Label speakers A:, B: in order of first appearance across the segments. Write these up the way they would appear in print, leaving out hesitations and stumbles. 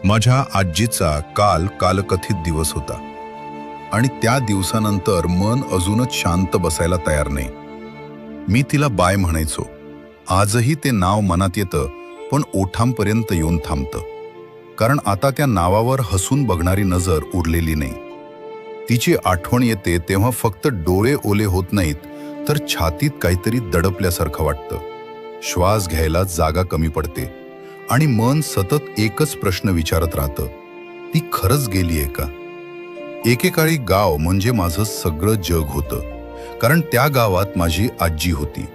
A: माझ्या आजीचा काल कालकथित दिवस होता आणि त्या दिवसानंतर मन अजूनच शांत बसायला तयार नाही. मी तिला बाय म्हणायचो. आजही ते नाव मनात येतं, पण ओठांपर्यंत येऊन थांबतं. कारण आता त्या नावावर हसून बघणारी नजर उरलेली नाही. तिची आठवण येते तेव्हा फक्त डोळे ओले होत नाहीत, तर छातीत काहीतरी दडपल्यासारखं वाटतं. श्वास घ्यायला जागा कमी पडते आणि मन सतत एकच प्रश्न विचारत राहतं, ती खरंच गेलीये का? एकेकाळी गाव म्हणजे माझं सगळं जग होतं, कारण त्या गावात माझी आजी होती.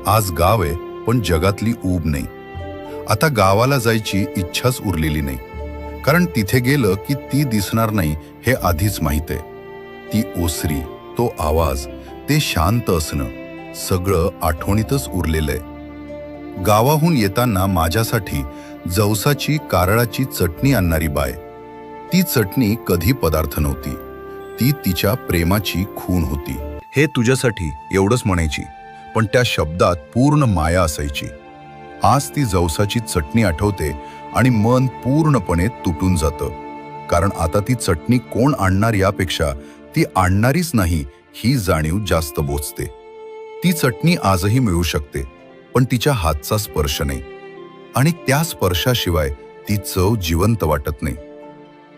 A: आज गाव आहे, पण जगातली ऊब नाही. आता गावाला जायची इच्छाच उरलेली नाही, कारण तिथे गेलं की ती दिसणार नाही हे आधीच माहीत आहे. ती ओसरी, तो आवाज, ते शांत असणं, सगळं आठवणीतच उरलेलं आहे. गावाहून येताना माझ्यासाठी जवसाची कारळाची चटणी आणणारी बाय. ती चटणी कधी पदार्थ नव्हती, ती तिच्या प्रेमाची खूण होती. हे तुझ्यासाठी एवढंच म्हणायची, पण त्या शब्दात पूर्ण माया असायची. आज ती जवसाची चटणी आठवते आणि मन पूर्णपणे तुटून जातं. कारण आता ती चटणी कोण आणणार यापेक्षा ती आणणारीच नाही ही जाणीव जास्त बोचते. ती चटणी आजही मिळू शकते, पण तिच्या हातचा स्पर्श नाही, आणि त्या स्पर्शाशिवाय ती चव जिवंत वाटत नाही.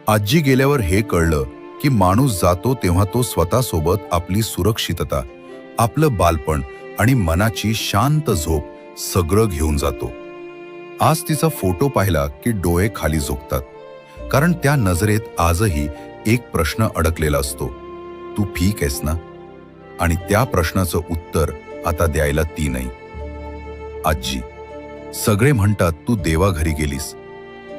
A: आजी गेल्यावर हे कळलं की माणूस जातो तेव्हा तो स्वतःसोबत आपली सुरक्षितता, आपलं बालपण आणि मनाची शांत झोप सगळं घेऊन जातो. आज तिचा फोटो पाहिला की डोळे खाली झुकतात, कारण त्या नजरेत आजही एक प्रश्न अडकलेला असतो, तू ठीक आहेस ना? आणि त्या प्रश्नाचं उत्तर आता द्यायला ती नाही. आजी, सगळे म्हणतात तू देवाघरी गेलीस,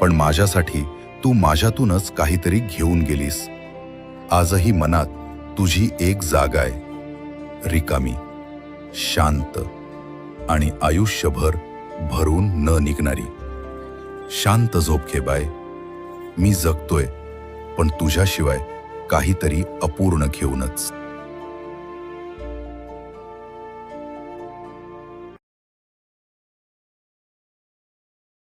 A: पण माझ्यासाठी तू माझ्यातूनच काहीतरी घेऊन गेलीस. आजही मनात तुझी एक जागा आहे, रिकामी, शांत आणि आयुष्यभर भरून न निघणारी. शांत झोप घे बाय. मी जगतोय, पण तुझ्याशिवाय काहीतरी अपूर्ण घेऊनच.